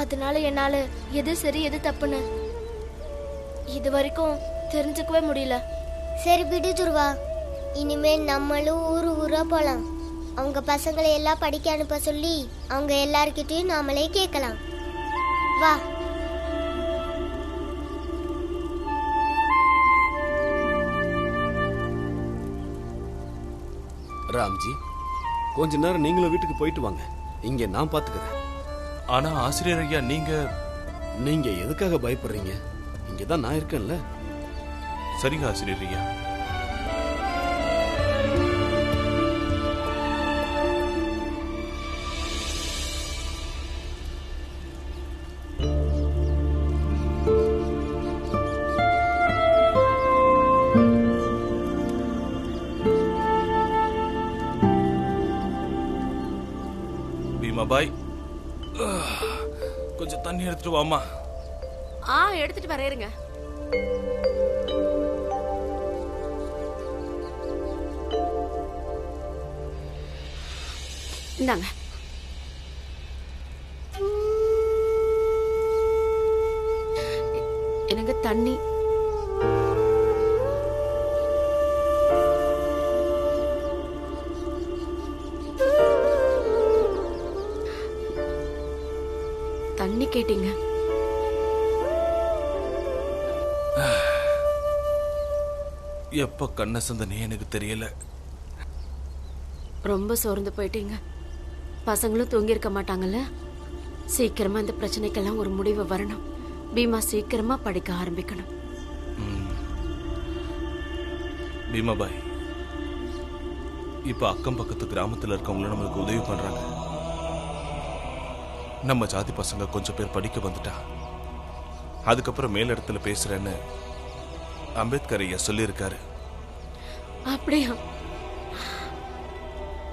அதனால என்னால எது சரி எது தப்புன்னு இது வரைக்கும் தெரிஞ்சுக்கவே முடியல. சரி விடு துருவா, இனிமே நம்மளும் ஊரு ஊரா போலாம். அவங்க பசங்களை எல்லாம் படிக்க அனுப்ப சொல்லி அவங்க எல்லார்கிட்டயும் நாமளே கேட்கலாம். வா. ராம்ஜி, கொஞ்ச நேரம் நீங்களும் வீட்டுக்கு போயிட்டு வாங்க, இங்க நான் பாத்துக்கிறேன். ஆனா ஆசிரியர் ஐயா, நீங்க எதுக்காக பயப்படுறீங்க? இங்கதான் நான் இருக்கேன்ல. சரிங்க ஆசிரியர் ஐயா. பீமாபாய், கொஞ்சம் தண்ணி எடுத்துட்டு வாமா. எடுத்துட்டு வரேருங்க. இந்தாங்க. எனக்கு தண்ணி. தண்ணி கேட்டீங்க. எப்ப கண்ண சந்தனே எனக்கு தெரியல. ரொம்ப சோர்ந்து போயிட்டீங்க. பசங்களும் தூங்கி இருக்க மாட்டாங்கல்ல. சீக்கிரமா இந்த பிரச்சனைக்கெல்லாம் ஒரு முடிவு வரணும். பீமா சீக்கிரமா படிக்க ஆரம்பிக்கணும். பீமாபாய், இப்ப அக்கம் பக்கத்து கிராமத்துல இருக்கவங்களும் நம்மளுக்கு உதவி பண்றாங்க. நம்ம ஜாதி பசங்க கொஞ்சம் பேர் படிக்க வந்துட்டா அதுக்கப்புறம் மேலிடத்துல பேசுறேன்னு அம்பேத்கர் ஐயா சொல்லியிருக்காரு. அப்படியா?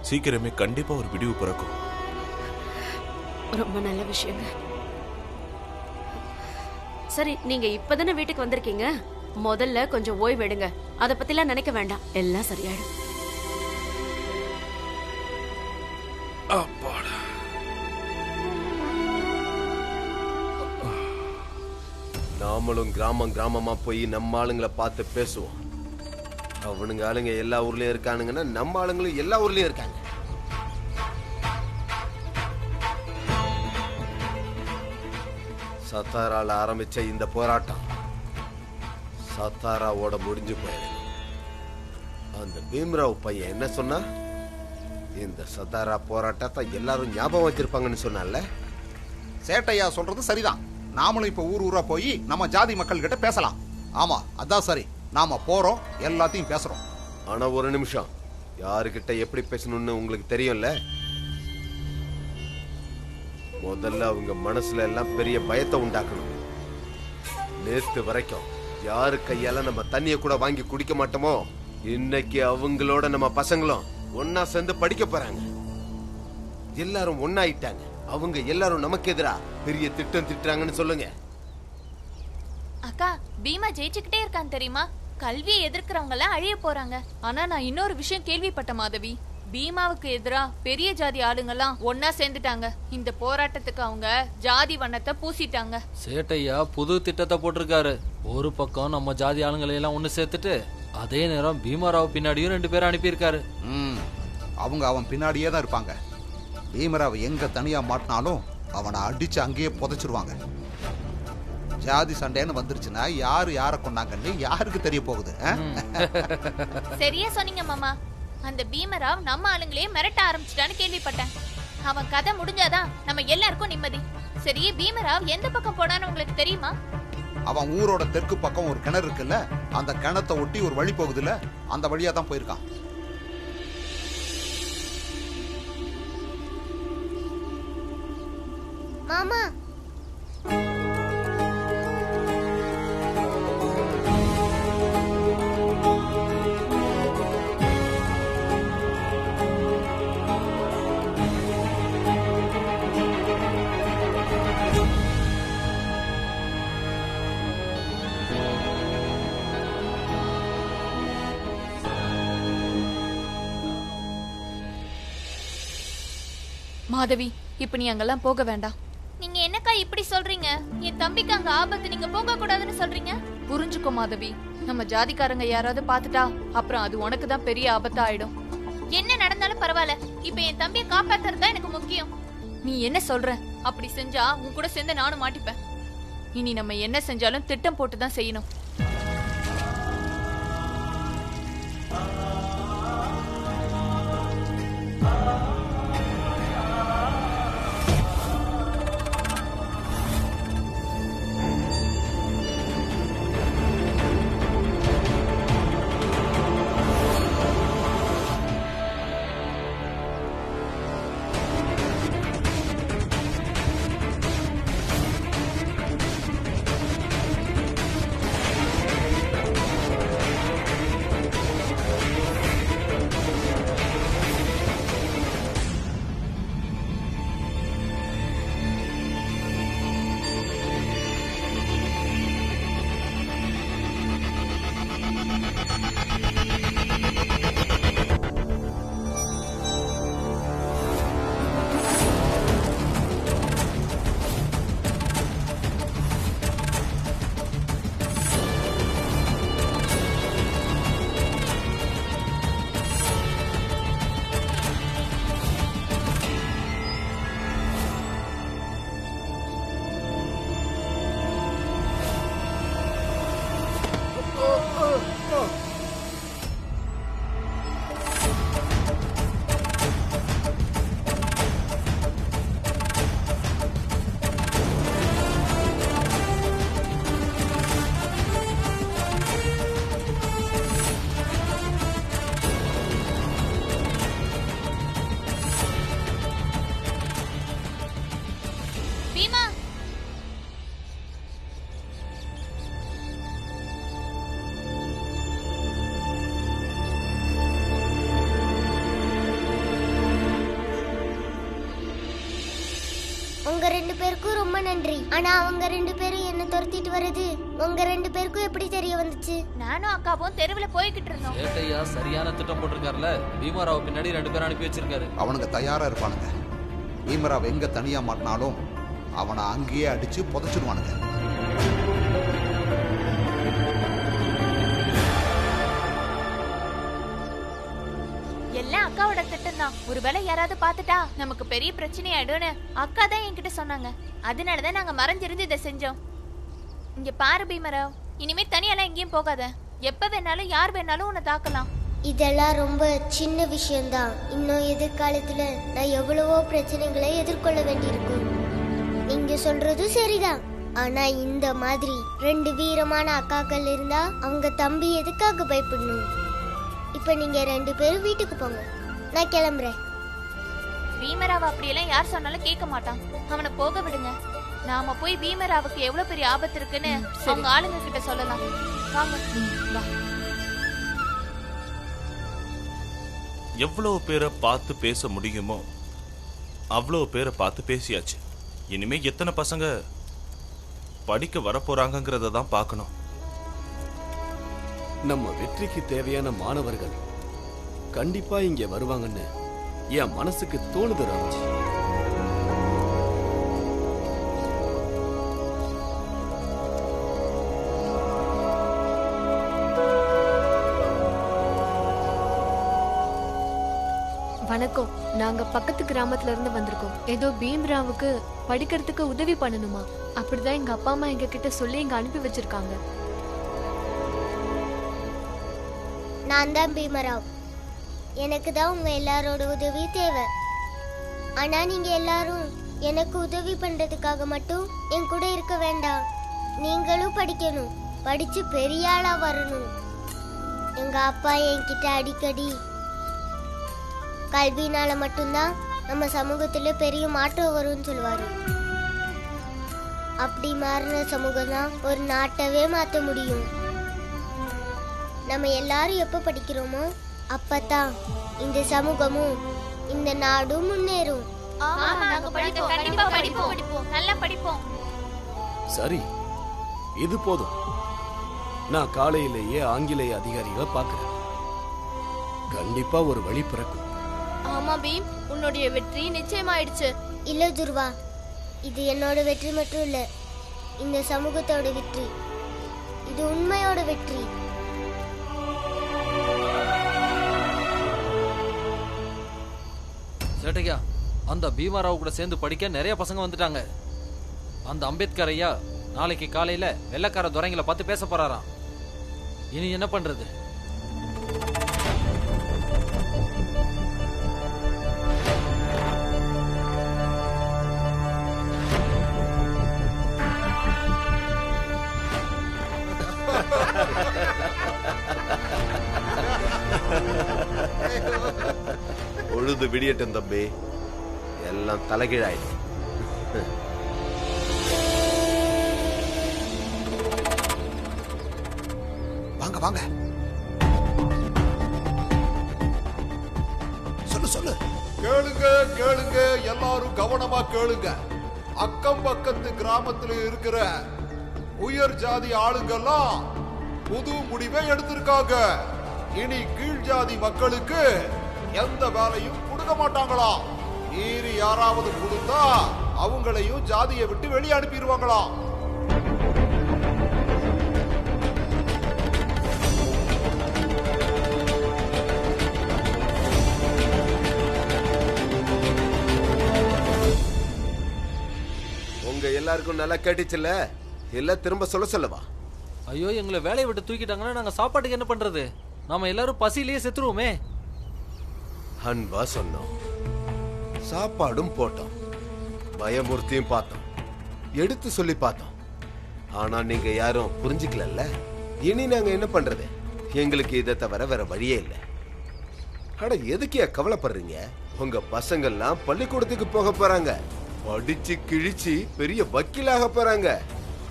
சீக்கிரமே கண்டிப்பா ஒரு விடிவு பிறக்கும். ரொம்ப நல்ல விஷயங்க. சரி, நீங்க இப்பதானே வீட்டுக்கு வந்திருக்கீங்க. முதல்ல கொஞ்சம் ஓய்வு எடுங்க. அதை பத்திலாம் நினைக்க வேண்டாம், எல்லாம் சரியாயிடும். நாமளும் கிராமமா போய் நம்ம ஆளுங்களை பார்த்து பேசுவோம். அவனுங்க ஆளுங்க எல்லா ஊர்லயும் இருக்கானுங்கன்னா நம்ம ஆளுங்களும் எல்லா ஊர்லயும் இருக்காங்க. சத்தாரால ஆரம்பிச்ச இந்த போராட்டம் சத்தாராவோட முடிஞ்சு போயிடும். அந்த பீம்ராவ் பையன் என்ன சொன்னா, இந்த சத்தாரா போராட்டத்தை எல்லாரும் ஞாபகம் வச்சிருப்பாங்கன்னு சொன்னால. சேட்டையா சொல்றது சரிதான். நாமளும் இப்ப ஊர் ஊரா போய் நம்ம ஜாதி மக்கள் கிட்ட பேசலாம். ஆமா, அதான் சரி. நாம போறோம், எல்லாத்தையும் பேசுறோம். ஆனா ஒரு நிமிஷம், யாருக்கிட்ட எப்படி பேசணும்னு உங்களுக்கு தெரியும்ல. முதல்ல அவங்க மனசுல எல்லாம் பெரிய பயத்தை உண்டாக்கணும். நேத்து வரைக்கும் யாரு கையால நம்ம தண்ணிய கூட வாங்கி குடிக்க மாட்டோமோ, இன்னைக்கு அவங்களோட நம்ம பசங்களும் ஒன்னா சேர்ந்து படிக்க போறாங்க. எல்லாரும் ஒன்னாயிட்டாங்க. அவங்க எல்லாரும் நமக்கு எதிரா பெரிய திட்டம் திட்டுறாங்கன்னு சொல்லுங்க. அக்கா, பீமா ஜெயிச்சுக்கிட்டே இருக்கான் தெரியுமா? கல்வியை எதிர்க்கிறவங்க எல்லாம் அழிய போறாங்க. ஆனா நான் இன்னொரு விஷயம் கேள்விப்பட்ட மாதவி. பீமாவுக்கு எதிரா பெரிய ஜாதி ஆளுங்கெல்லாம் ஒன்னா சேர்ந்துட்டாங்க. இந்த போராட்டத்துக்கு அவங்க ஜாதி வண்ணத்தை பூசிட்டாங்க. சேட்டையா புது திட்டத்தை போட்டிருக்காரு. ஒரு பக்கம் நம்ம ஜாதி ஆளுங்களை எல்லாம் ஒண்ணு சேர்த்துட்டு, அதே நேரம் பீமாராவ் பின்னாடியும் 2 பேரை அனுப்பியிருக்காரு. அவங்க அவன் பின்னாடியே தான் இருப்பாங்க. பீமராவ் எங்க தனியா மாட்டினாலும் அவனை அடிச்சு அங்கேயே புதைச்சிருவாங்க. ஜாதி சண்டைன்னு வந்துருச்சுன்னா யாரு யார கொண்டாங்கன்னு யாருக்கு தெரிய போகுது? சரியா சொன்னீங்க மாமா. அந்த பீமராவ் நம்ம ஆளுங்களே மிரட்ட ஆரம்பிச்சிட்டான்னு கேள்விப்பட்டேன். அவன் கதை முடிஞ்சாதான் நம்ம எல்லாருக்கும் நிம்மதி. சரி, பீமராவ் எந்த பக்கம் போனான்னு உங்களுக்கு தெரியுமா? அவன் ஊரோட தெற்கு பக்கம் ஒரு கிணறு இருக்குல்ல, அந்த கிணத்தை ஒட்டி ஒரு வழி போகுதுல்ல, அந்த வழியா தான் போயிருக்கான். மாமா, மாதவி, இப்ப நீ அங்கெல்லாம் போக வேண்டாம். நீங்க என்னக்கா இப்படி சொல்றீங்க? என் தம்பிக்கு அங்க ஆபத்து, நீங்க போக கூடாதுன்னு சொல்றீங்க. புரிஞ்சுக்கோ மாதவி, நம்ம ஜாதிக்காரங்க யாராவது பாத்துட்டா அப்புறம் அது உனக்கு தான் பெரிய ஆபத்தா ஆயிடும். என்ன நடந்தாலும் பரவாயில்ல, இப்ப என் தம்பியை காப்பாத்துறது தான் எனக்கு முக்கியம். நீ என்ன சொல்ற? அப்படி செஞ்சா உன் கூட சேர்ந்து நானும் மாட்டிப்பேன். இனி நம்ம என்ன செஞ்சாலும் திட்டம் போட்டுதான் செய்யணும். உங்க ரெண்டு பேருக்கும் ரொம்ப நன்றி. ஆனா அவங்க ரெண்டு பேரும் என்ன துரத்திட்டு வருது உங்க ரெண்டு பேருக்கும் எப்படி தெரிய வந்துச்சு? நானும் அக்காவும் தெருவுல போய்கிட்டு இருந்தோம். சேட்டையா சரியான திட்டம் போட்டிருக்காருல. பீமாராவ் பின்னாடி 2 பேரும் அனுப்பி வச்சிருக்காரு. அவனுங்க தயாரா இருப்பானுங்க. பீமராவ் எங்க தனியா மாட்டினாலும் அவனை அங்கேயே அடிச்சு புதைச்சிடுவானுங்க. எல்லாம் அக்காவோட திட்டம் தான். ஒருவேளை யாராவது பாத்துட்டா நமக்கு பெரிய பிரச்சனை ஆயிடும்னு அக்கா தான் என்கிட்ட சொன்னாங்க. அதனாலதான் நாங்க மறைஞ்சிருந்து இதை செஞ்சோம். இங்க பாரு பீமராவ், இனிமே தனியெல்லாம் எங்கேயும் போகாத. எப்ப வேணாலும் யார் வேணாலும் உன்னை தாக்கலாம். இதெல்லாம் ரொம்ப சின்ன விஷயம்தான். இன்னும் எதிர்காலத்துல நான் எவ்வளவோ பிரச்சனைகளை எதிர்கொள்ள வேண்டியிருக்கும். நீங்க சொல்றது சரிதான். ஆனா இந்த மாதிரி 2 வீரமான அக்காக்கள் இருந்தா அவங்க தம்பி எதுக்காக பயப்படணும்? இப்ப நீங்க 2 பேரும் வீட்டுக்கு போங்க, நான் கிளம்புறேன். பீமராவ் அப்படியெல்லாம் யார் சொன்னாலும் கேட்க மாட்டான். அவனை போக விடுங்க. நாம போய் பீமராவுக்கு எவ்வளவு பெரிய ஆபத்து இருக்குன்னு அவங்க ஆளுங்க கிட்ட சொல்லலாம். வாங்க. வா. எவ்வளவு பேரை பார்த்து பேச முடியுமோ அவ்வளவு பேரை பார்த்து பேசியாச்சு. இனிமே எத்தனை பசங்க படிக்க வரப்போறாங்கிறத தான் பார்க்கணும். நம்ம வெற்றிக்கு தேவையான மாணவர்கள் கண்டிப்பா இங்க வருவாங்கன்னு என் மனசுக்கு தோணுது ராஜ். வணக்கம். நாங்க பக்கத்து கிராமத்துல இருந்து வந்திருக்கோம். ஏதோ பீம்ராவுக்கு படிக்கிறதுக்கு உதவி பண்ணணுமா? அப்படிதான் எங்க அப்பா அம்மா எங்க கிட்ட சொல்லி இங்க அனுப்பி வச்சிருக்காங்க. நான் தான் பீமராவ். எனக்கு தான் உங்க எல்லாரோட உதவி தேவை. ஆனா நீங்க எல்லாரும் எனக்கு உதவி பண்றதுக்காக மட்டும் என் கூட இருக்க வேண்டாம். நீங்களும் படிக்கணும், படிச்சு பெரிய ஆளா வரணும். எங்க அப்பா என்கிட்ட அடிக்கடி கல்வினால மட்டும்தான் நம்ம சமூகத்துல பெரிய மாற்றம் வரும்னு சொல்லுவாரு. அப்படி மாறின சமூகம் தான் ஒரு நாட்டவே மாற்ற முடியும். நம்ம எல்லாரும் எப்ப படிக்கிறோமோ அப்பதான் இந்த சமூகமும் இந்த நாடும் முன்னேறும். கண்டிப்பா படிப்போம், நல்லா படிப்போம். சரி, இது போதும். நான் காலையிலேயே ஆங்கிலேய அதிகாரிகளை பார்க்கிறேன். கண்டிப்பா ஒரு வழி பிறக்கும். ஆமா பீம், உன்னுடைய வெற்றி நிச்சயமாயிடுச்சு. இல்ல துர்வா, இது என்னோட வெற்றி மட்டும் இல்ல, இந்த சமூகத்தோட வெற்றி. இது உண்மையோட வெற்றி. சேட்டையா, அந்த பீமாராவ் கூட சேர்ந்து படிக்க நிறைய பசங்க வந்துட்டாங்க. அந்த அம்பேத்கர் ஐயா நாளைக்கு காலையில வெள்ளக்கார துரைங்களை பார்த்து பேச போறாராம். இனி என்ன பண்றது? பொழுது விடியட்டும் தம்பி, எல்லாம் தலைகீழாயிடும். வாங்க வாங்க, சொல்லு சொல்லு. கேளுங்க கேளுங்க, எல்லாரும் கவனமா கேளுங்க. அக்கம் பக்கத்து கிராமத்துல இருக்கிற உயர் ஜாதி ஆளுங்கெல்லாம் புது முடிவை எடுத்திருக்காங்க. இனி கீழ் ஜாதி மக்களுக்கு எந்த வேலையும் கொடுக்க மாட்டாங்களாம். மீறி யாராவது கொடுத்தா அவங்களையும் ஜாதியை விட்டு வெளியே அனுப்பிடுவாங்களாம். உங்க எல்லாருக்கும் நல்லா கேட்டுச்சுல்ல? இல்ல திரும்ப சொல்ல சொல்லவா? ஐயோ, எங்களை வேலையை விட்டு தூக்கிட்டாங்கன்னா நாங்க சாப்பாட்டுக்கு என்ன பண்றது? நாம எல்லாரும் பசியிலேயே செத்துருவோமே. அன்பா சொன்னோம், சாப்பாடும் போட்டோம், பயமுறுத்தியும் பார்த்தோம், எடுத்து சொல்லி பார்த்தோம். ஆனா நீங்க யாரும் புரிஞ்சுக்கல. இனி நாங்க என்ன பண்றது? எங்களுக்கு இதை தவிர வேற வழியே இல்லை. ஆனா எதுக்கே கவலைப்படுறீங்க? உங்க பசங்கள்லாம் பள்ளிக்கூடத்துக்கு போக போறாங்க, படிச்சு கிழிச்சு பெரிய வக்கீலாக போறாங்க.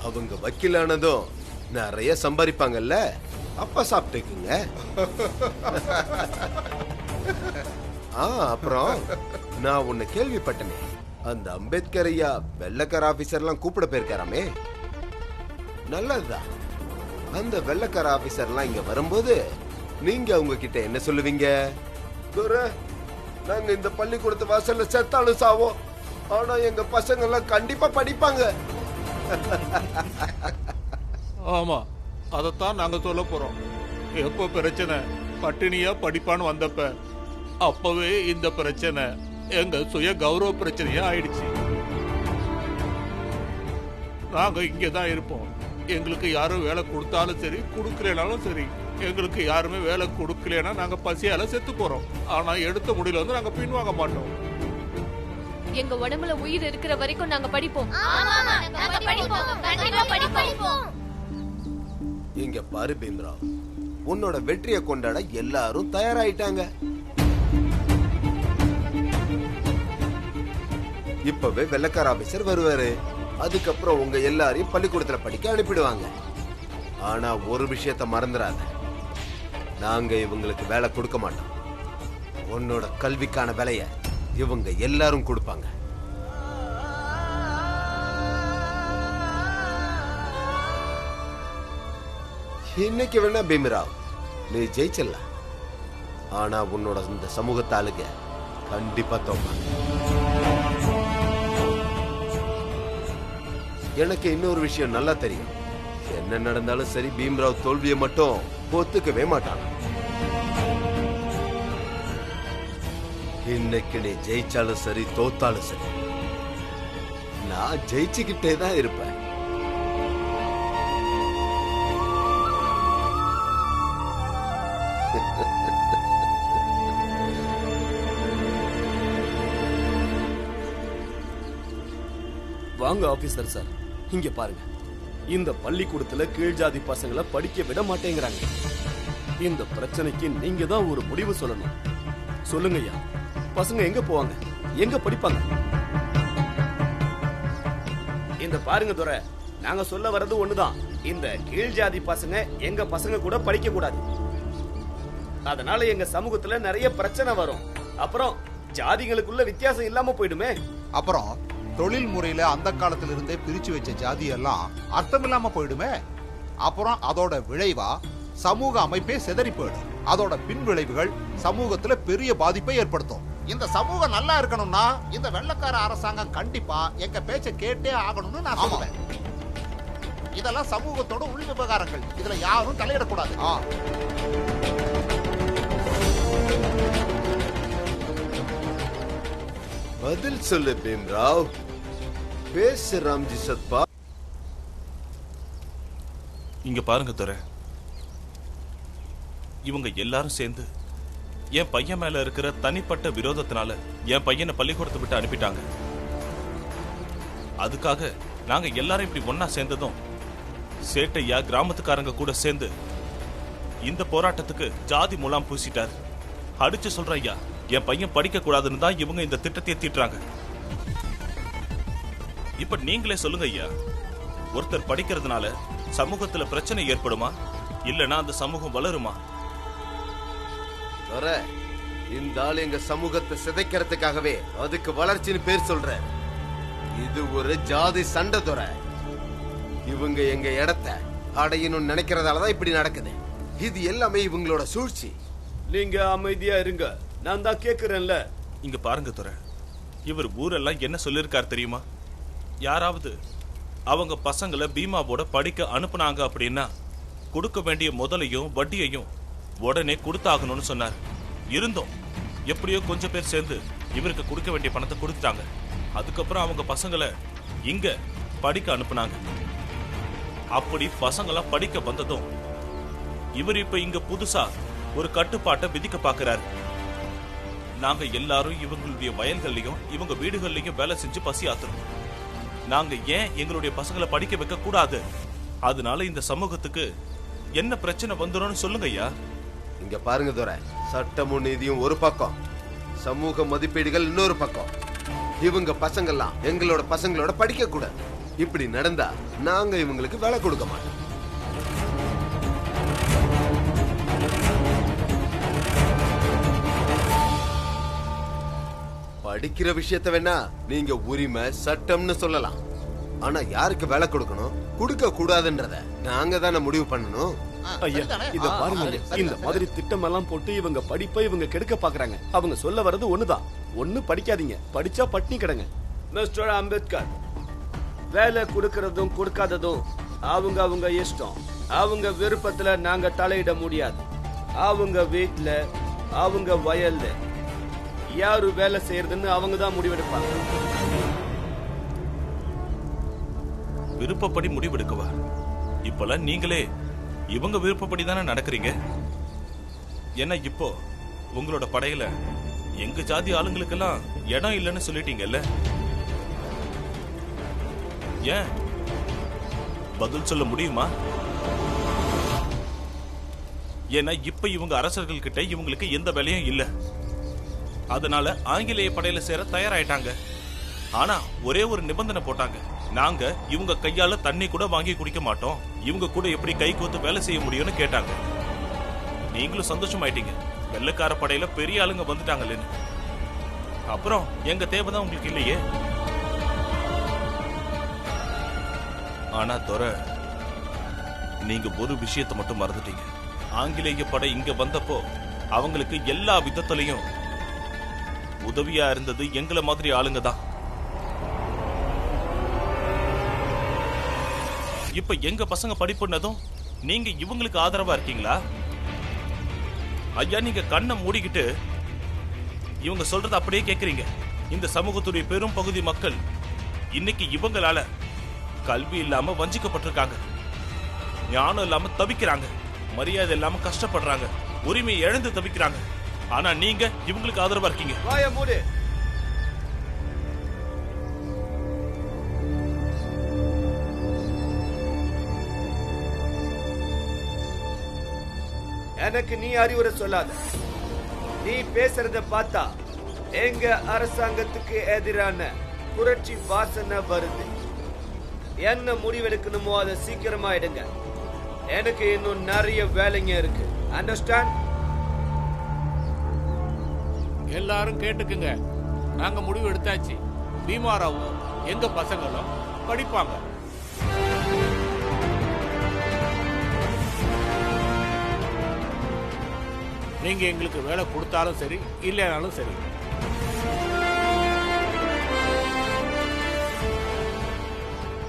அவங்க வக்கீலானதும் நிறைய சம்பாதிப்பாங்கல்ல, அப்ப சாப்பிட்டுக்குங்க. அப்புறம் நான் உன்னை கேள்விப்பட்டனே, அந்த அம்பேத்கர் ஐயா வெள்ளக்கார ஆபீசர்லாம் கூப்பிட போயிருக்காராமே. நல்லதுதான். அந்த வெள்ளக்கார ஆபீசர்லாம் இங்க வரும்போது நீங்க அவங்க கிட்ட என்ன சொல்லுவீங்க? நாங்க இந்த பள்ளிக்கூடத்து வாசல்ல செத்தாலும் சாவோம், ஆனா எங்க பசங்க எல்லாம் கண்டிப்பா படிப்பாங்க. ஆமா, அதத்தான் நாங்க சொல்ல போறோம். எப்போ பிரச்சனை பட்டினியா படிப்பான்னு வந்தப்ப அப்பவே இந்த பிரச்சனை எங்க சுய கௌரவ பிரச்சனையா ஆயிடுச்சு. நாங்க இங்கதான் இருப்போம். எங்களுக்கு யாரும் வேலை கொடுத்தாலும் சரி, கொடுக்கலனாலும் சரி. எங்களுக்கு யாருமே வேலை கொடுக்கலனா நாங்க பசியால செத்து போறோம். ஆனா எடுத்த முடியல வந்து நாங்க பின்வாங்க மாட்டோம். எங்க உடம்புல உயிர் இருக்கிற வரைக்கும் நாங்க படிப்போம். இங்க பாரு பீம்ராவ், உன்னோட வெற்றியை கொண்டாட எல்லாரும் தயாராயிட்டாங்க. இப்பவே வெள்ளக்கார ஆபீசர் வருவாரு. அதுக்கப்புறம் உங்க எல்லாரையும் பள்ளிக்கூடத்துல படிக்க அனுப்பிடுவாங்க. ஆனா ஒரு விஷயத்த மறந்துடாத, நாங்க இவங்களுக்கு வேலை கொடுக்க மாட்டோம். உன்னோட கல்விக்கான வேலைய இவங்க எல்லாரும் கொடுப்பாங்க. இன்னைக்கு வேணா பீம்ராவ் நீ ஜெயிச்சிடலாம், ஆனா உன்னோட இந்த சமூகத்தாளுங்க கண்டிப்பா தோப்பாங்க. எனக்கு இன்னொரு விஷயம் நல்லா தெரியும். என்ன நடந்தாலும் சரி, பீம்ராவ் தோல்வியை மட்டும் ஒத்துக்கவே மாட்டான். இன்னைக்கு நீ ஜெயிச்சாலும் சரி, தோத்தாலும் சரி, நான் ஜெயிச்சுக்கிட்டே தான் இருப்பேன். வாங்க ஆபீசர் சார், இங்க பாருங்க. இந்த பள்ளிக்கூடத்துல கீழ் ஜாதி பசங்களை படிக்க விட மாட்டேங்கிறாங்க. இந்த பிரச்சனைக்கு நீங்க தான் ஒரு முடிவு சொல்லணும். சொல்லுங்க ஐயா, பசங்க எங்க போவாங்க, எங்க படிப்பாங்க? இந்த பாருங்க துரை, நாங்க சொல்ல வர்றது ஒண்ணுதான். இந்த கீழ் ஜாதி பசங்க எங்க பசங்க கூட படிக்க கூடாது. அதனால எங்க சமூகத்துல நிறைய பிரச்சனை வரும். அப்புறம் ஜாதிகளுக்குள்ள வித்தியாசம் இல்லாம போயிடுமே. அப்புறம் தொழில் முறையில அந்த காலத்துல இருந்தே பிரிச்சு வச்ச ஜாதி எல்லாம் அர்த்தம் இல்லாம போயிடுமே. அப்புறம் அதோட விளைவா சமூக அமைப்பே சிதறி போயிடும். அதோட பின் விளைவுகள் சமூகத்துல பெரிய பாதிப்பை ஏற்படுத்தும். இந்த சமூகம் நல்லா இருக்கணும்னா இந்த வெள்ளக்கார அரசாங்கம் கண்டிப்பா எங்க பேச்ச கேட்டே ஆகணும்னு நான் சொல்லுவேன். இதெல்லாம் சமூகத்தோட உள் விவகாரங்கள், இதுல யாரும் தலையிடக்கூடாது. பதில் சொல்லு பீம்ராவ், பேசு ராம்ஜி சத்பா. இங்க பாருங்க துரை, இவங்க எல்லாரும் சேர்ந்து என் பையன் மேல இருக்கிற தனிப்பட்ட விரோதத்தினால என் பையனை பள்ளிக்கூடத்தை விட்டு அனுப்பிட்டாங்க. அதுக்காக நாங்க எல்லாரும் இப்படி ஒன்னா சேர்ந்ததும் சேட்டையா கிராமத்துக்காரங்க கூட சேர்ந்து இந்த போராட்டத்துக்கு ஜாதி முலாம் பூசிட்டாரு. அடிச்சு சொல்ற ஐயா, என் பையன் படிக்க கூடாதுன்னு தான் இவங்க இந்த திட்டத்தை தீட்டுறாங்க. இப்ப நீங்களே சொல்லுங்க ஐயா, ஒருத்தர் படிக்கிறதுனால சமூகத்துல பிரச்சனை ஏற்படுமா, இல்லனா அந்த சமூகம் வளருமா? இந்த ஆள் எங்க சமூகத்தை சிதைக்கிறதுக்காகவே அதுக்கு வளர்ச்சின்னு பேர் சொல்ற. இது ஒரு ஜாதி சண்டை துறை. இவங்க எங்க இடத்தை அடையணும்னு நினைக்கிறதாலதான் இப்படி நடக்குது. இது எல்லாமே இவங்களோட சூழ்ச்சி. நீங்க அமைதியா இருங்க, நான் தான் கேக்குறேன்ல. இங்க பாருங்க துரை, இவர் ஊரெல்லாம் என்ன சொல்லிருக்காரு தெரியுமா? யாராவது அவங்க பசங்களை பீமாவோட படிக்க அனுப்புனாங்க அப்படின்னா கொடுக்க வேண்டிய முதலையும் வட்டியையும் உடனே கொடுத்தாகணும்னு சொன்னார். இருந்தோம் எப்படியோ கொஞ்சம் பேர் சேர்ந்து இவருக்கு கொடுக்க வேண்டிய பணத்தை கொடுத்துட்டாங்க. அதுக்கப்புறம் அவங்க பசங்களை இங்க படிக்க அனுப்புனாங்க. அப்படி பசங்களாம் படிக்க வந்ததும் இவர் இப்ப இங்க புதுசா ஒரு கட்டுப்பாட்டை விதிக்க பாக்குறாரு. நாங்க எல்லாரும் இவங்களுடைய வயல்கள்லயும் இவங்க வீடுகள்லயும் வேலை செஞ்சு பசி ஆத்துறோம். நாங்க ஏன் எங்களுடைய பசங்களை படிக்க வைக்க கூடாது? அதனால இந்த சமூகத்துக்கு என்ன பிரச்சனை வந்துடும் சொல்லுங்க ஐயா. இங்க பாருங்க துரை, சட்டமும் நீதியும் ஒரு பக்கம், சமூக மதிப்பீடுகள் இன்னொரு பக்கம். இவங்க பசங்கள்லாம் எங்களோட பசங்களோட படிக்க கூடாது. இப்படி நடந்தா நாங்க இவங்களுக்கு வேலை கொடுக்க மாட்டோம். படிக்கிற விஷயத்த வேணா நீங்க உரிமை சட்டம்னு சொல்லலாம். ஆனா யாருக்கு வேலை கொடுக்கணும் கொடுக்க கூடாதுன்றத நாங்க தானே முடிவு பண்ணணும். ஐயா, இத பாருங்க, இந்த மாதிரி திட்டம் எல்லாம் போட்டு இவங்க படிப்பை இவங்க கெடுக்க பாக்குறாங்க. அவங்க சொல்ல வர்றது ஒண்ணுதான், ஒண்ணு படிக்காதீங்க, படிச்சா பட்டினி கிடங்க. மிஸ்டர் அம்பேத்கர், வேலை கொடுக்கறதும் கொடுக்காததும் அவங்க அவங்க இஷ்டம். அவங்க விருப்பத்துல நாங்க தலையிட முடியாது. அவங்க வீட்டுல அவங்க வயல்ல யாரு வேலை செய்யறதுன்னு அவங்க தான் முடிவெடுப்பாங்க. விருப்பப்படி முடிவெடுக்கவா? இப்பெல்லாம் நீங்களே இவங்க விருப்பப்படி தானே நடக்கிறீங்க. ஏன்னா இப்போ உங்களோட படையில எங்க ஜாதி ஆளுங்களுக்கெல்லாம் இடம் இல்லைன்னு சொல்லிட்டீங்கல்ல. ஏன் பதில் சொல்ல முடியுமா? ஏன்னா இப்ப இவங்க அரசர்கள் கிட்ட இவங்களுக்கு எந்த வேலையும் இல்ல. அதனால ஆங்கிலேய படையில சேர தயாராயிட்டாங்க. ஆனா ஒரே ஒரு நிபந்தனை போட்டாங்க, நாங்க இவங்க கையால தண்ணி கூட வாங்கி குடிக்க மாட்டோம், இவங்க கூட எப்படி கை கோத்து வேலை செய்ய முடியும்னு கேட்டாங்க. நீங்களும் சந்தோஷமாயிட்டீங்க, வெள்ளைக்கார படையில பெரிய ஆளுங்க வந்துட்டாங்கன்னு. அப்புறம் எங்க தேவைதான் உங்களுக்கு இல்லையே. ஆனா துரை, நீங்க ஒரு விஷயத்தை மட்டும் மறந்துட்டீங்க. ஆங்கிலேய படை இங்க வந்தப்போ அவங்களுக்கு எல்லா விதத்திலையும் உதவியா இருந்தது எங்களை மாதிரி ஆளுங்க தான். இப்ப எங்க பசங்க படிப்புனதும் நீங்க இவங்களுக்கு ஆதரவா இருக்கீங்களா? ஐயா, நீங்க கண்ணை மூடிக்கிட்டு இவங்க சொல்றத அப்படியே கேக்குறீங்க. இந்த சமூகத்துடைய பெரும் பகுதி மக்கள் இன்னைக்கு இவங்களால கல்வி இல்லாம வஞ்சிக்கப்பட்டிருக்காங்க, ஞானம் இல்லாம தவிக்கிறாங்க, மரியாதை இல்லாம கஷ்டப்படுறாங்க, உரிமை இழந்து தவிக்கிறாங்க. ஆனா நீங்க இவங்களுக்கு ஆதரவா இருக்கீங்க. வாய மூடு. எனக்கு நீ அறிவுரை சொல்லாத. நீ பேசுறத பார்த்தா எங்க அரசாங்கத்துக்கு எதிரான புரட்சி வாசனை வருது. என்ன முடிவெடுக்கணுமோ அதை சீக்கிரமா எடுங்க. எனக்கு இன்னும் நிறைய வேலைங்க இருக்கு. அண்டர்ஸ்டாண்ட்? எல்லாரும் கேட்டுக்குங்க, நாங்க முடிவு எடுத்தாச்சு. பீமாராவும் எங்க பசங்களும் படிப்பாங்க. நீங்க எங்களுக்கு வேலை கொடுத்தாலும் சரி இல்லைனாலும் சரி,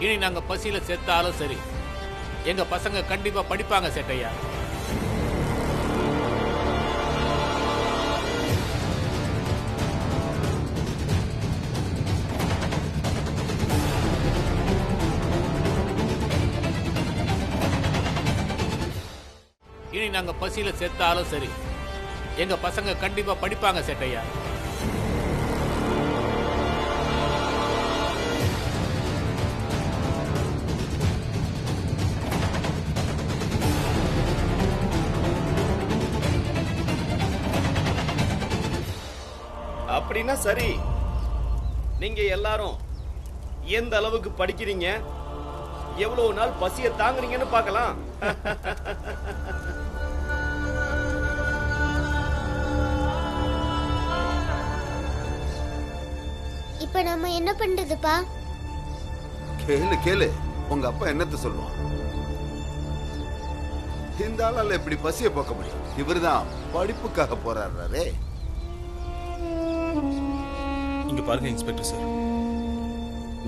இனி நாங்க பசியில செத்தாலும் சரி எங்க பசங்க கண்டிப்பா படிப்பாங்க சேட்டையா. இனி நாங்க பசியில செத்தாலும் சரி எங்க பசங்க கண்டிப்பா படிப்பாங்க சேட்டையா. அப்படின்னா சரி, நீங்க எல்லாரும் எந்த அளவுக்கு படிக்கிறீங்க, எவ்வளவு நாள் பசிய தாங்குறீங்கன்னு பார்க்கலாம். இப்ப நம்ம என்ன பண்றதுப்பா? கேளு கேளு, உங்க அப்பா என்னத்த சொல்லுவான்? இந்த ஆளால எப்படி பசிய போக்க முடியும்? இவருதான் படிப்புக்காக போராடுறாரே. இங்க பாருங்க இன்ஸ்பெக்டர் சார்,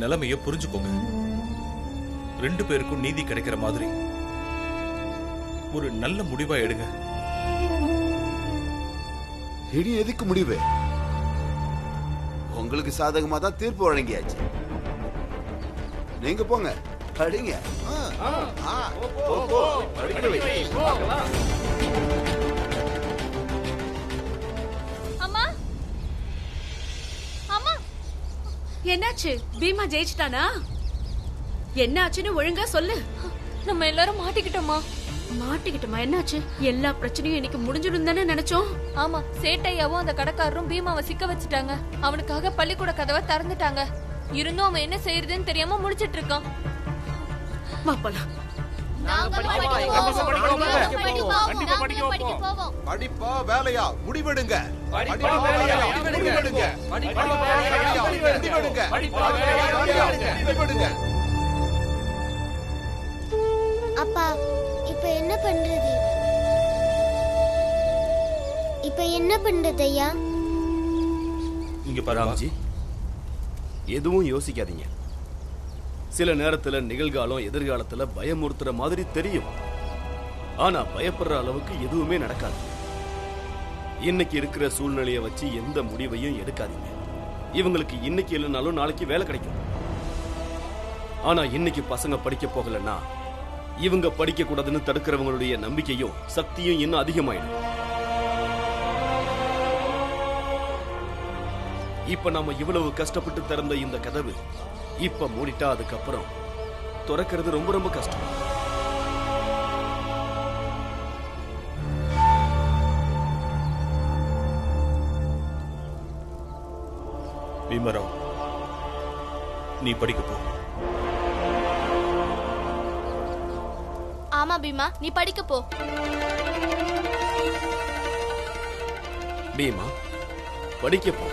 நிலைமைய புரிஞ்சுக்கோங்க. 2 பேருக்கும் நீதி கிடைக்கிற மாதிரி ஒரு நல்ல முடிவா எடுங்க. இனி எதுக்கு முடிவு? உங்களுக்கு சாதகமா தான் தீர்ப்பு வழங்கியாச்சு. நீங்க போங்க, படிங்க. அம்மா அம்மா, என்னாச்சு? பீமா ஜெயிச்சிட்டானா? என்னாச்சுன்னு ஒழுங்கா சொல்லு. நம்ம எல்லாரும் மாட்டிக்கிட்டோமா? மாட்டிக்கிட்டோமா? என்னாச்சு? எல்லா பிரச்சனையும் இன்னைக்கு முடிஞ்சிடும் தானே நினைச்சோம். ஆமா, சேட்டையாவும் அந்த கடைக்காரரும் பீமாவை சிக்க வச்சுட்டாங்க. அவனுக்காக பள்ளிக்கூட கதவை திறந்துட்டாங்க. இருந்தும் அவன் என்ன செய்யறதுன்னு தெரியாம முடிச்சிட்டு இருக்கான். வா போலாம். படிப்பா வேலையா முடிவெடுங்க. அப்பா, இப்ப என்ன பண்றது? இப்ப என்ன பண்றது ஐயா? இங்க பாராமஜி, எதுவும் யோசிக்காதீங்க. சில நேரத்துல நிகழ்காலம் எதிர்காலத்துல பயமுறுத்துற மாதிரி தெரியும். ஆனா பயப்படுற அளவுக்கு எதுவுமே நடக்காது. இன்னைக்கு இருக்கிற சூழ்நிலையை வச்சு எந்த முடிவையும் எடுக்காதீங்க. இவங்களுக்கு இன்னைக்கு இல்லைனாலும் நாளைக்கு வேலை கிடைக்கும். ஆனா இன்னைக்கு பசங்க படிக்க போகலன்னா இவங்க படிக்க கூடாதுன்னு தடுக்கிறவங்களுடைய நம்பிக்கையும் சக்தியும் இன்னும் அதிகமாயிடும். இப்ப நாம இவ்வளவு கஷ்டப்பட்டு திறந்த இந்த கதவு இப்ப மூடிட்டா அதுக்கப்புறம் திறக்கிறது ரொம்ப ரொம்ப கஷ்டம். பீமராவ், நீ படிக்க போ. ஆமா பீமா, நீ படிக்க போ. பீமா, படிக்க போ.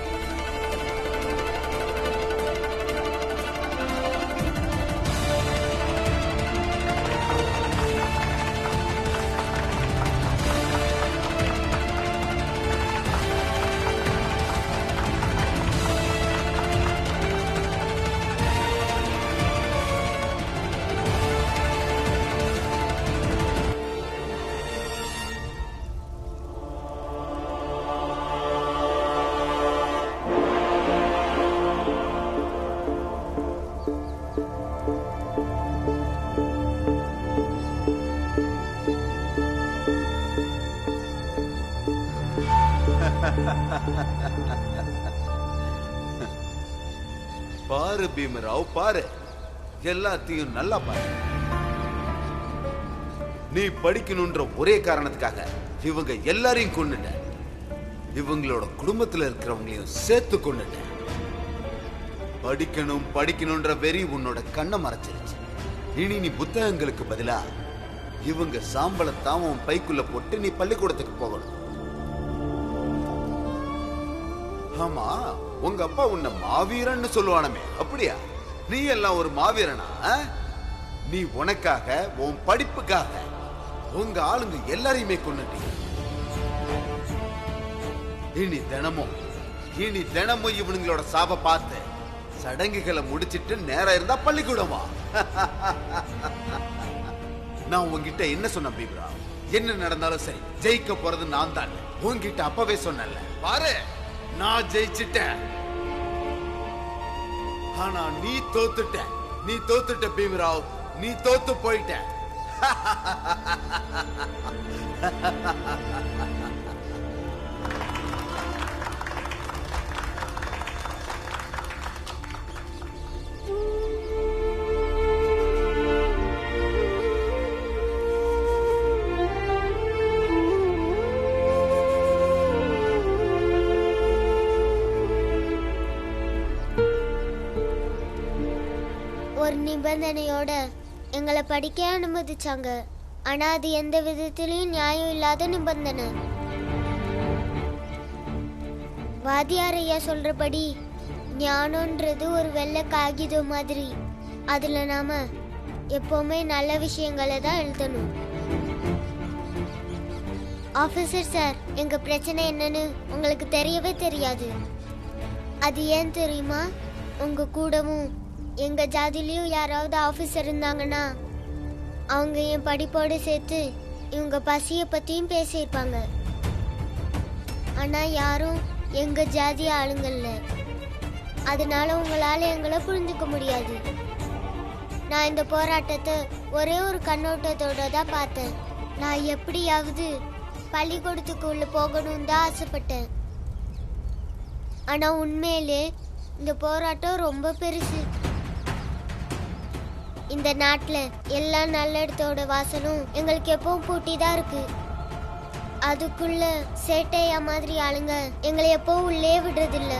பாரு பீமராவ், பாரு, எல்லாத்தையும் நல்லா பாரு. நீ படிக்கணும்ன்ற ஒரே காரணத்துக்காக இவங்க எல்லாரையும் கொன்னுட்ட. இவங்களோட குடும்பத்துல இருக்கிறவங்களையும் சேர்த்து கொன்னுட்ட. படிக்கணும் படிக்கணும்ன்ற வெறி உன்னோட கண்ணை மறைச்சிருச்சு. இனி நீ புத்தகங்களுக்கு பதிலா இவங்க சாம்பலத்தான் உன் பைக்குள்ள போட்டு நீ பள்ளிக்கூடத்துக்கு போகணும். ஆமா, உங்க அப்பா உன்னை மாவீரன்னு சொல்லுவானமே, அப்படியா? நீ எல்லாம் ஒரு மாவீரனா? நீ உனக்காக, உன் படிப்புக்காக உங்க ஆளுங்க எல்லாரையுமே கொன்னுட்டீங்க. இனி தினமும் இவனுங்களோட சாப பார்த்து சடங்குகளை முடிச்சிட்டு நேரம் இருந்தா பள்ளிக்கூடமா நான் உன்கிட்ட என்ன சொன்னேன் பீம்ரா? என்ன நடந்தாலும் சரி, ஜெயிக்க போறது நான் தான். உன்கிட்ட அப்பவே சொன்னேன்ல, பாரு நான் ஜெயிச்சிட்டேன். ஆனா நீ தோத்துட்ட பீம்ராவ், நீ தோத்து போயிட்ட. ஒரு நிபந்தனையோட எங்களை படிக்க அனுமதிச்சாங்க. ஆனா அது எந்த விதத்திலையும் நியாயம் இல்லாத நிபந்தனை. வாத்தியார் ஐயா சொல்றபடி ஞானம்ன்றது ஒரு வெள்ளை காகிதம் மாதிரி. அதுல நாம எப்பவுமே நல்ல விஷயங்களை தான் எழுதணும். ஆபீசர் சார், எங்க பிரச்சனை என்னன்னு உங்களுக்கு தெரியவே தெரியாது. அது ஏன் தெரியுமா? உங்க கூடவும் எங்க ஜாதிலையும் யாராவது ஆபீசர் இருந்தாங்கன்னா அவங்க என் படிப்போடு சேர்த்து இவங்க பசிய பத்தியும் பேசியிருப்பாங்க. ஆனா யாரும் எங்க ஜாதி ஆளுங்கள்ல. அதனால உங்களால எங்களை புரிஞ்சுக்க முடியாது. நான் இந்த போராட்டத்தை ஒரே ஒரு கண்ணோட்டத்தோட தான் பார்த்தேன். நான் எப்படியாவது பள்ளிக்கூடத்துக்குள்ள போகணும்னு தான் ஆசைப்பட்டேன். ஆனா உண்மையிலே இந்த போராட்டம் ரொம்ப பெருசு. இந்த நாட்டுல எல்லா நல்ல வாசலும் எங்களுக்கு எப்பவும் பூட்டி தான் இருக்கு. அதுக்குள்ள சேட்டையா மாதிரி ஆளுங்க எங்களை எப்பவும் உள்ளே விடுறதில்ல.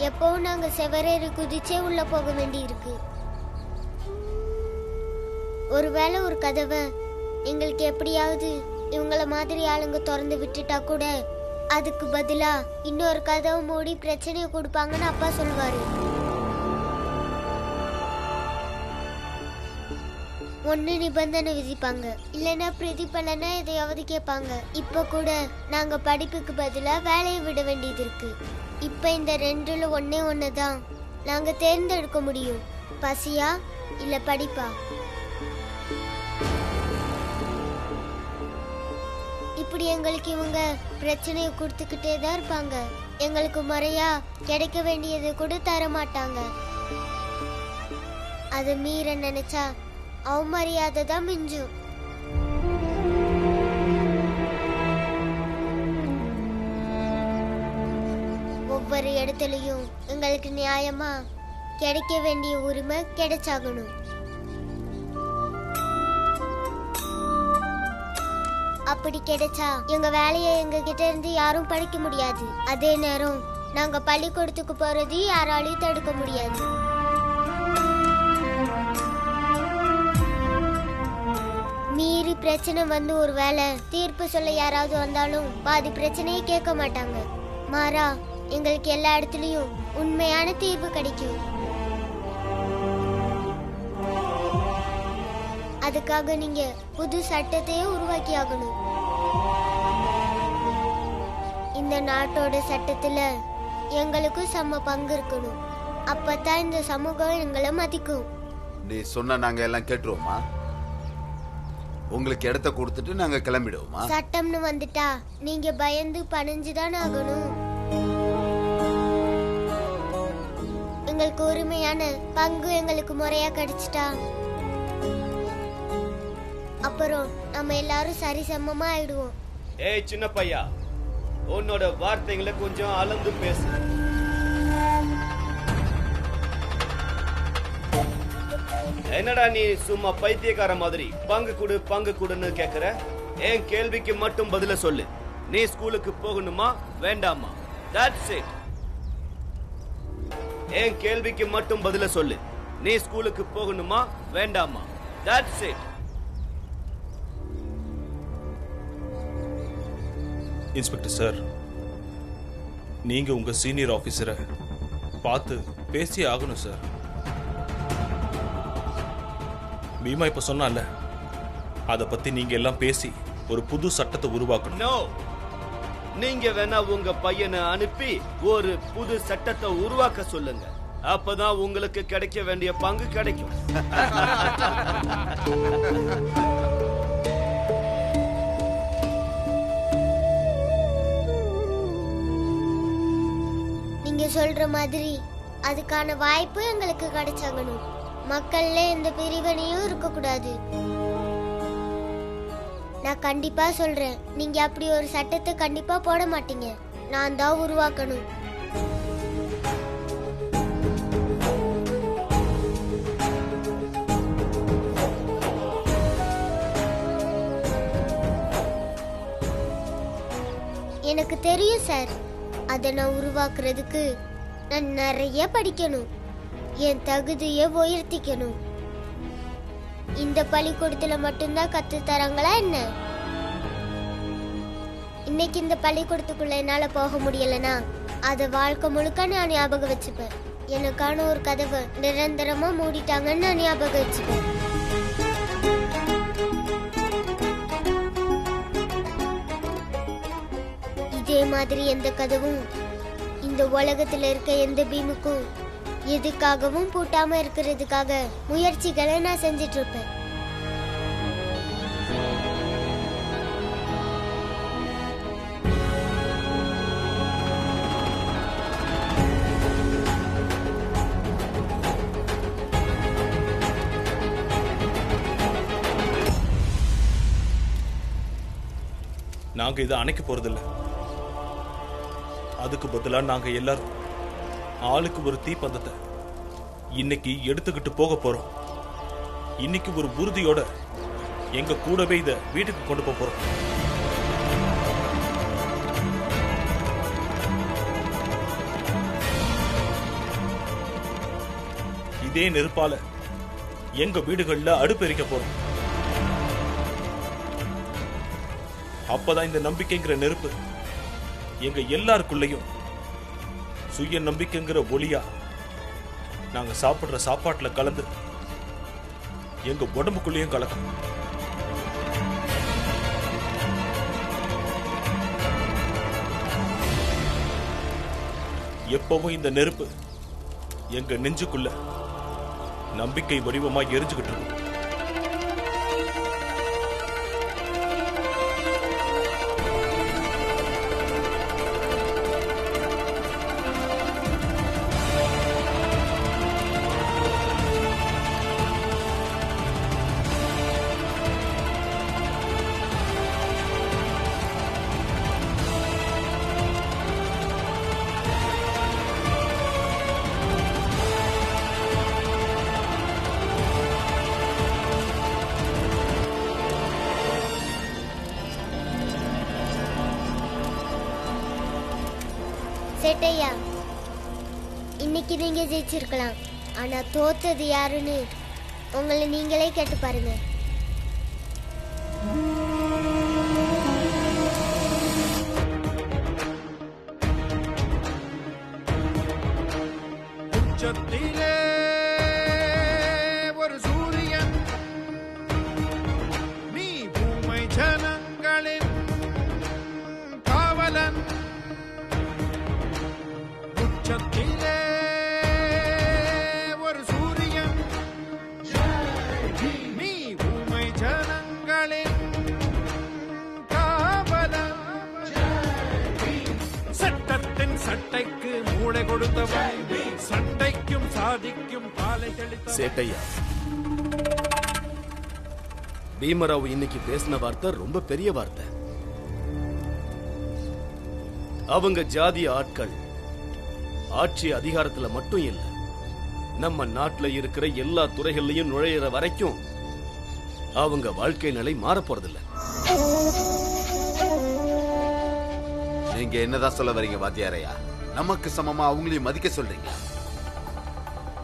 எப்பவும் நாங்க செவரேறி குதிச்சே உள்ள போக வேண்டி இருக்கு. ஒருவேளை ஒரு கதவை எங்களுக்கு எப்படியாவது இவங்கள மாதிரி ஆளுங்க திறந்து விட்டுட்டா கூட அதுக்கு பதிலா இன்னொரு கதவை மூடி பிரச்சனையை கொடுப்பாங்கன்னு அப்பா சொல்லுவாரு. ஒன்னு நிபந்தனை விதிப்பாங்க, இல்லைன்னா பிரதிபலனா எதையாவது கேட்பாங்க. இப்ப கூட நாங்க படிப்புக்கு பதிலா வேலையை விட வேண்டியது இருக்கு. இப்ப இந்த ரெண்டுல ஒண்ணுதான் நாங்க தேர்ந்தெடுக்க முடியும். பசியா இல்ல படிப்பா? இப்படி எங்களுக்கு இவங்க பிரச்சனையை கொடுத்துக்கிட்டே தான் இருப்பாங்க. எங்களுக்கு முறையா கிடைக்க வேண்டியது கூட தர மாட்டாங்க. அதை மீற நினைச்சா அவமரியாதை தான் மிஞ்சும். ஒவ்வொரு இடத்துலயும் எங்களுக்கு நியாயமா கிடைக்க வேண்டிய உரிமை கிடைச்சாகணும். அப்படி கிடைச்சா எங்க வேலையை எங்க கிட்ட இருந்து யாரும் படிக்க முடியாது. அதே நேரம் நாங்க பள்ளிக்கூடத்துக்கு போறது யாராலையும் தடுக்க முடியாது. மீறி பிரச்சனை வந்து ஒரு வேளை தீர்ப்பு சொல்ல யாராவது வந்தாலும் பாதி பிரச்சனையை கேட்க மாட்டாங்க. மாறா எங்களுக்கு எல்லா இடத்துலயும் உண்மையான தீர்வு கிடைக்கும். அதுக்காக நீங்க புது சட்டத்தையே உருவாக்கி ஆகணும். இந்த நாட்டோட சட்டத்துல எங்களுக்கும் சம பங்கு இருக்கணும். அப்பதான் இந்த சமூகம் எங்களை மதிக்கும். நீ சொன்ன நாங்க எல்லாம் கேட்டுருவோமா? உங்களுக்கு இடத்த கொடுத்துட்டு நாங்க கிளம்பிடுவோமா? சட்டம்னு வந்துட்டா நீங்க பயந்து பணிஞ்சுதான் ஆகணும். எங்களுக்கு உரிமையான பங்கு எங்களுக்கு முறையா கிடைச்சிட்டா அப்புறம் நம்ம எல்லாரும் சரிசமமா ஆயிடுவோம். ஏய் சின்ன பையா, உன்னோட வார்த்தைகளை கொஞ்சம் அளந்து பேசு. என்னடா நீ சும்மா பைத்தியக்கார மாதிரி பங்கு கொடுன்னு கேக்குற? என் கேள்விக்கு மட்டும் பதில சொல்லு. நீ ஸ்கூலுக்கு போகணுமா வேண்டாமா? That's it. என் கேள்விக்கு மட்டும் பதில சொல்லு. நீ ஸ்கூலுக்கு போகணுமா வேண்டாமா? That's it. இன்ஸ்பெக்டர் சார், நீங்க உங்க சீனியர் ஆபீசரை பார்த்து பேசி ஆகணும் சார். பீமா இப்ப சொன்னால அத பத்தி நீங்க எல்லாம் பேசி ஒரு புது சட்டத்தை உருவாக்கணும். No. நீங்க வேணா உங்க பையனை அனுப்பி ஒரு புது சட்டத்தை உருவாக்க சொல்லுங்க. அப்பதான் உங்களுக்கு கிடைக்க வேண்டிய பங்கு கிடைக்கும். நீங்க சொல்ற மாதிரி அதுக்கான வாய்ப்பு எங்களுக்கு கிடைச்சாங்கணும். மக்கள்ல எந்த பிரிவினையும் இருக்க கூடாது. நான் கண்டிப்பா சொல்றேன், நீங்க அப்படி ஒரு சட்டத்தை கண்டிப்பா போட மாட்டீங்க. நான் தான் உருவாக்கணும். எனக்கு தெரியும் சார். அதை நான் உருவாக்குறதுக்கு நான் நிறைய படிக்கணும். என் தகுதியை உயர்த்திக்கணும். இந்த பள்ளிக்கூடத்துல மட்டும்தான் கத்து தராங்களா என்ன? இன்னைக்கு இந்த பள்ளிக்கூடத்துக்குள்ள என்னால போக முடியலனா அதை வாழ்க்கை முழுக்க நான் ஞாபகம் வச்சுப்பேன். எனக்கான ஒரு கதவை நிரந்தரமா மூடிட்டாங்கன்னு நான் ஞாபகம் வச்சுப்பேன். இதே மாதிரி எந்த கதவும் இந்த உலகத்துல இருக்க எந்த பீமுக்கும் எதுக்காகவும் பூட்டாம இருக்கிறதுக்காக முயற்சிகளை நான் செஞ்சிட்டு இருப்பேன். நாங்க இதை அணைக்க போறதில்ல. அதுக்கு பதிலா நாங்க எல்லாரும் ஆளுக்கு ஒரு தீப்பந்தத்தை இன்னைக்கு எடுத்துக்கிட்டு போக போறோம். இன்னைக்கு ஒரு உறுதியோட எங்க கூடவே இத வீட்டுக்கு கொண்டு போறோம். இதே நெருப்பால எங்க வீடுகள்ல அடுப்பு எரிக்க போறோம். அப்பதான் இந்த நம்பிக்கைங்கிற நெருப்பு எங்க எல்லாருக்குள்ளயும் சுய நம்பிக்கைங்கிற ஒளியா நாங்க சாப்பிடுற சாப்பாட்டுல கலந்து எங்க உடம்புக்குள்ளேயும் கலக்கும். எப்பவும் இந்த நெருப்பு எங்க நெஞ்சுக்குள்ள நம்பிக்கை வடிவமா எரிஞ்சுகிட்டு இருக்கும். சேட்டையா, இன்னைக்கு நீங்க ஜெயிச்சிருக்கலாம். ஆனா தோத்தது யாருன்னு உங்களை நீங்களே கேட்டு பாருங்க. உச்சத்திலே ஒரு சூரியன், நீ பூமை ஜனங்களின் காவலன். உச்சத்திலே ஒரு சூரியன், நீ பூமை ஜனங்களின் காவலன். சட்டத்தின் சட்டைக்கு மூளை கொடுத்தவன், சண்டைக்கும் சாதிக்கும் பாலை தெளித்த சேட்டையா, பீமராவ் இன்னைக்கு பேசின வார்த்தை ரொம்ப பெரிய வார்த்தை. அவங்க ஜாதிய ஆட்கள் ஆட்சி அதிகாரத்துல மட்டும் இல்ல, நம்ம நாட்டுல இருக்கிற எல்லா துறைகள்லயும் நுழையிற வரைக்கும் அவங்க வாழ்க்கை நிலை மாற போறதில்ல. நீங்க என்னதான் சொல்ல வரீங்க வாத்தியாரையா? நமக்கு சமமா அவங்களையும் மதிக்க சொல்றீங்க?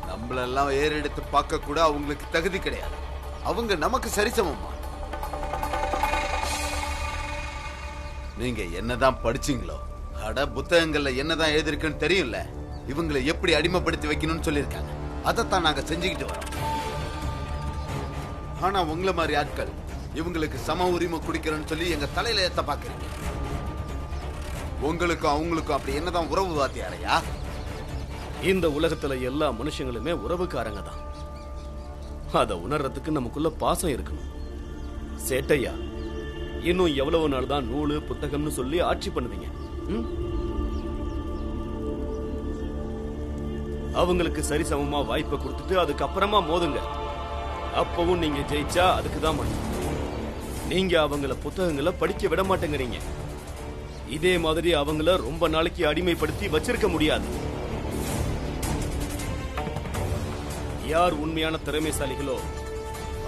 நம்மளெல்லாம் ஏறெடுத்து பார்க்க கூட அவங்களுக்கு தகுதி கிடையாது. அவங்க நமக்கு சரிசமமா? நீங்க என்னதான் படிச்சீங்களோ, அட புத்தகங்கள்ல என்னதான் எழுதிருக்குன்னு தெரியும்ல. இவங்களை எப்படி அடிமைப்படுத்தி வைக்கணும்னு சொல்லியிருக்காங்க. அதைத்தான் நாங்க செஞ்சுக்கிட்டு வரோம். ஆனா உங்களை மாதிரி ஆட்கள் இவங்களுக்கு சம உரிமை குடிக்கிறோன்னு சொல்லி எங்க தலையில ஏத்த பாக்குறீங்க. உங்களுக்கும் அவங்களுக்கும் அப்படி என்னதான் உறவு வாத்தியாரையா? இந்த உலகத்துல எல்லா மனுஷங்களுமே உறவுக்காரங்க தான். அத உணர்றதுக்கு நமக்குள்ள பாசம் இருக்கணும். சேட்டையா, இன்னும் எவ்வளவு நாள் தான் நூலு புத்தகம்னு சொல்லி ஆட்சி பண்ணுவீங்க? அவங்களுக்கு சரிசமமா வாய்ப்பை கொடுத்துட்டு அதுக்கப்புறமா மோதுங்க. அப்பவும் நீங்க ஜெயிச்சா அதுக்குதான் மட்டும். நீங்க அவங்கள புத்தகங்களை படிக்க விட மாட்டேங்கிறீங்க. இதே மாதிரி அவங்கள ரொம்ப நாளைக்கு அடிமைப்படுத்தி வச்சிருக்க முடியாது. யார் உண்மையான திறமைசாலிகளோ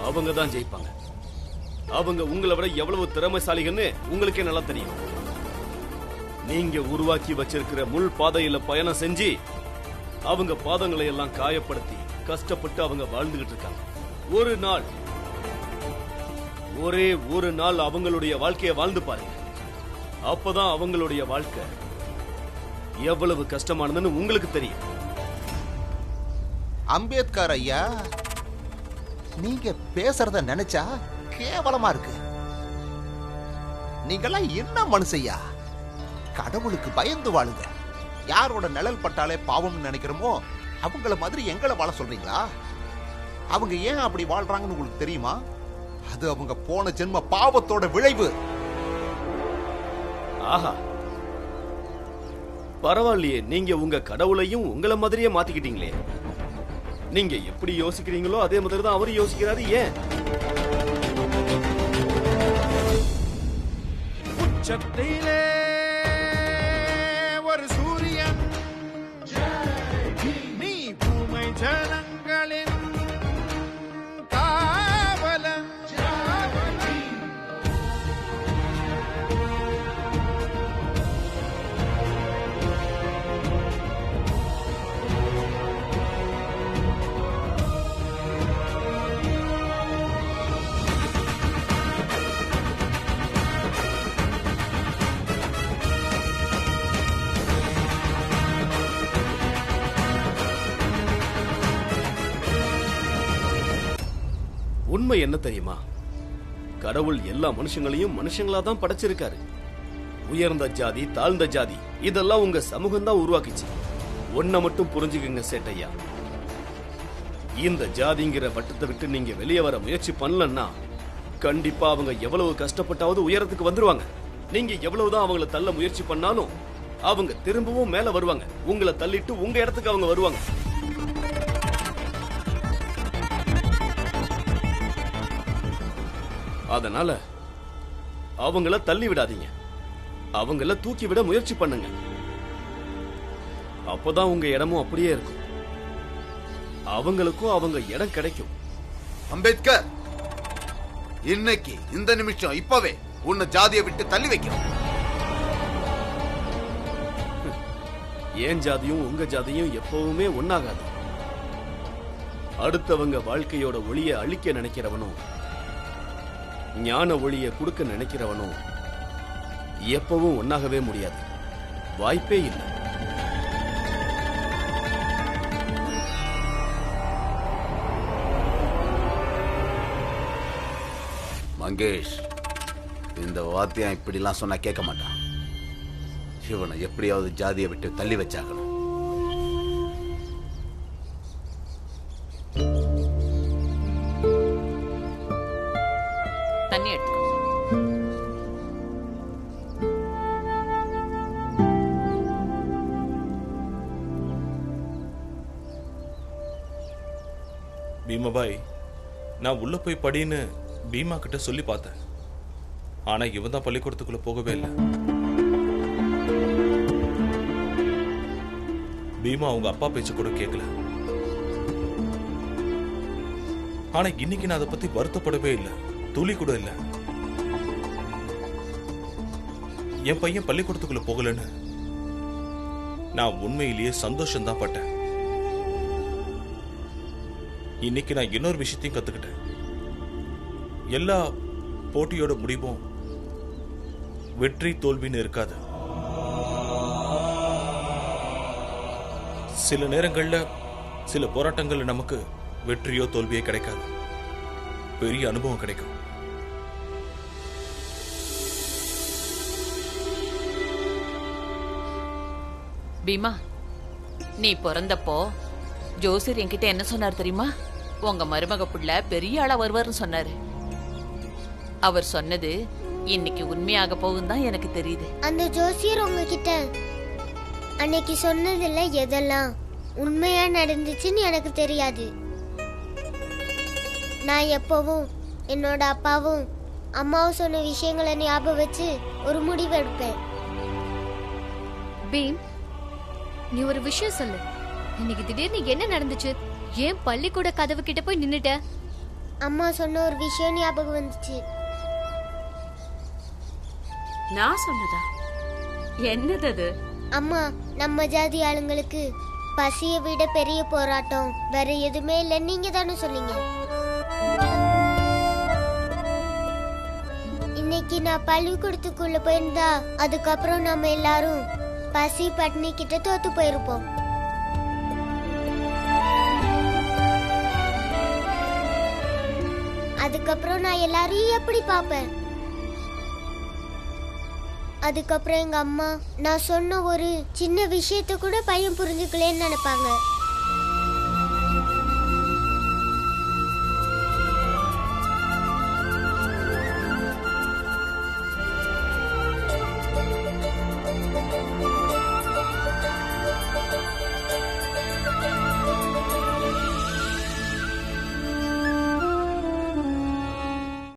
அவங்க தான் ஜெயிப்பாங்க. அவங்க உங்களை விட எவ்வளவு திறமைசாலிகள்னு உங்களுக்கே நல்லா தெரியும். நீங்க உருவாக்கி வச்சிருக்கிற முள் பாதையில பயணம் செஞ்சு அவங்க பாதங்களை எல்லாம் காயப்படுத்தி கஷ்டப்பட்டு அவங்க வாழ்ந்துகிட்டு இருக்காங்க. ஒரே ஒரு நாள் அவங்களுடைய வாழ்க்கையை வாழ்ந்து பாருங்க. அப்பதான் அவங்களுடைய வாழ்க்கை எவ்வளவு கஷ்டமானதுன்னு உங்களுக்கு தெரியும். அம்பேத்கர் ஐயா, நீங்க பேசுறத நினைச்சா கேவலமா இருக்கு. நீங்கெல்லாம் என்ன மனுஷையா? கடவுளுக்கு பயந்து வாழுங்க. யாரோட நிழல் பட்டாலே பாவம்னு நினைக்கிறோமோ அவங்கள மாதிரி எங்களை வாழ சொல்றீங்களா? அவங்க ஏன் அப்படி வாழ்றாங்கன்னு உங்களுக்கு தெரியுமா? அது அவங்க போன ஜென்ம பாவத்தோட விளைவு. ஆஹா, பரவாயில்லையே, நீங்க உங்க கடவுளையும் உங்களை மாதிரியே மாத்திக்கிட்டீங்களே. நீங்க எப்படி யோசிக்கிறீங்களோ அதே மாதிரி தான் அவரு யோசிக்கிறாரு. ஏன்? உச்சத்திலே ஒரு சூரியன், நீ பூமை ஜனங்களின் காவலன். உண்மை என்ன தெரியுமா? கடவுள் எல்லா மனுஷங்களையும் மனுஷங்களா தான் படைச்சிருக்காரு. உயர்ந்த ஜாதி, தாழ்ந்த ஜாதி இதெல்லாம் உங்க சமூகம் தான் உருவாக்கிச்சு. ஒன்ன மட்டும் புரிஞ்சுக்கங்க சேட்டையா, இந்த ஜாதிங்கிற வட்டத்தை விட்டு நீங்க வெளியே வர முயற்சி பண்ணலன்னா கண்டிப்பா அவங்க எவ்வளவு கஷ்டப்பட்டாவது உயரத்துக்கு வந்துருவாங்க. நீங்க எவ்வளவுதான் அவங்கள தள்ள முயற்சி பண்ணாலும் அவங்க திரும்பவும் மேல வருவாங்க. உங்களை தள்ளிட்டு உங்க இடத்துக்கு அவங்க வருவாங்க. அதனால அவங்கள தள்ளி விடாதீங்க, அவங்கள தூக்கி விட முயற்சி பண்ணுங்க. அப்பதான் உங்க இடமும் அப்படியே இருக்கும். அவங்களுக்கும் அவங்க இடம் கிடைக்கும். அம்பேத்கர், இன்னைக்கு இந்த நிமிஷம் இப்பவே உன்னை ஜாதியை விட்டு தள்ளி வைக்கிறோம். ஏன் ஜாதியும் உங்க ஜாதியும் எப்பவுமே ஒன்னாகாது. அடுத்தவங்க வாழ்க்கையோட ஒளியை அழிக்க நினைக்கிறவனும் ஞான ஒளியை கொடுக்க நினைக்கிறவனும் எப்பவும் ஒன்னாகவே முடியாது. வாய்ப்பே இல்லை. மங்கேஷ், இந்த வாத்தியம் இப்படிலாம் சொன்னா கேட்க மாட்டான். இவனை எப்படியாவது ஜாதியை விட்டு தள்ளி வச்சாகணும். தண்ணி எடுத்துக்கோ. பீமாபாய், நான் உள்ள போய் படின்னு பீமா கிட்ட சொல்லி பார்த்தேன். ஆனா இவன் தான் பள்ளிக்கூடத்துக்குள்ள போகவே இல்லை. பீமா அவங்க அப்பா பேச்சு கூட கேட்கல. ஆனா இன்னைக்கு நான் அதை பத்தி வருத்தப்படவே இல்லை, துளி கூட இல்லை. என் பையன் பள்ளிக்கூடத்துக்குள்ள போகலன்னு நான் உண்மையிலேயே சந்தோஷம் தான் பட்டேன். இன்னைக்கு நான் இன்னொரு விஷயத்தையும் கத்துக்கிட்டேன். எல்லா போட்டியோட முடிவும் வெற்றி தோல்வின்னு இருக்காது. சில நேரங்கள்ல சில போராட்டங்கள்ல நமக்கு வெற்றியோ தோல்வியோ கிடைக்காது, பெரிய அனுபவம் கிடைக்கும். பீமா, நீ பிறந்தப்போ ஜோசியர் என்கிட்ட என்ன சொன்னார் தெரியுமா? உங்க மருமக புள்ள பெரிய ஆளா வருவார்னு சொன்னாரு. அவர் சொன்னது இன்னைக்கு உண்மையாக போகும் தான் எனக்கு தெரியுது. அந்த ஜோசியர் உங்ககிட்ட அன்னைக்கு சொன்னதுல எதெல்லாம் உண்மையா நடந்துச்சுன்னு எனக்கு தெரியாது. நான் எப்பவும் என்னோட அப்பாவும் அம்மாவும் சொன்ன விஷயங்களை ஞாபகம் வச்சு ஒரு முடிவு எடுப்பேன். பீம், நீ ஒரு விஷயம் சொல்லு. இன்னைக்கு திடீர்னு என்ன நடந்துச்சு? ஏன் பள்ளிக்கூட கதவு கிட்ட போய் நின்னுட்ட? அம்மா சொன்ன ஒரு விஷயம் ஞாபகம் வந்துச்சு. நான் சொன்னதா? என்னது அது? அம்மா, நம்ம ஜாதி ஆளுங்களுக்கு பசியை விட பெரிய போராட்டம் வேற எதுவுமே இல்லை நீங்க தானே சொன்னீங்க. இன்னைக்கு நான் பள்ளிக்கூடத்துக்குள்ள போயிருந்தா அதுக்கப்புறம் நம்ம எல்லாரும் பசி பட்டினி கிட்ட தோத்து போயிருப்போம். அதுக்கப்புறம் நான் எல்லாரையும் எப்படி பாப்பேன்? அதுக்கப்புறம் எங்க அம்மா நான் சொன்ன ஒரு சின்ன விஷயத்த கூட பையன் புரிஞ்சுக்கலன்னு நினைப்பாங்க.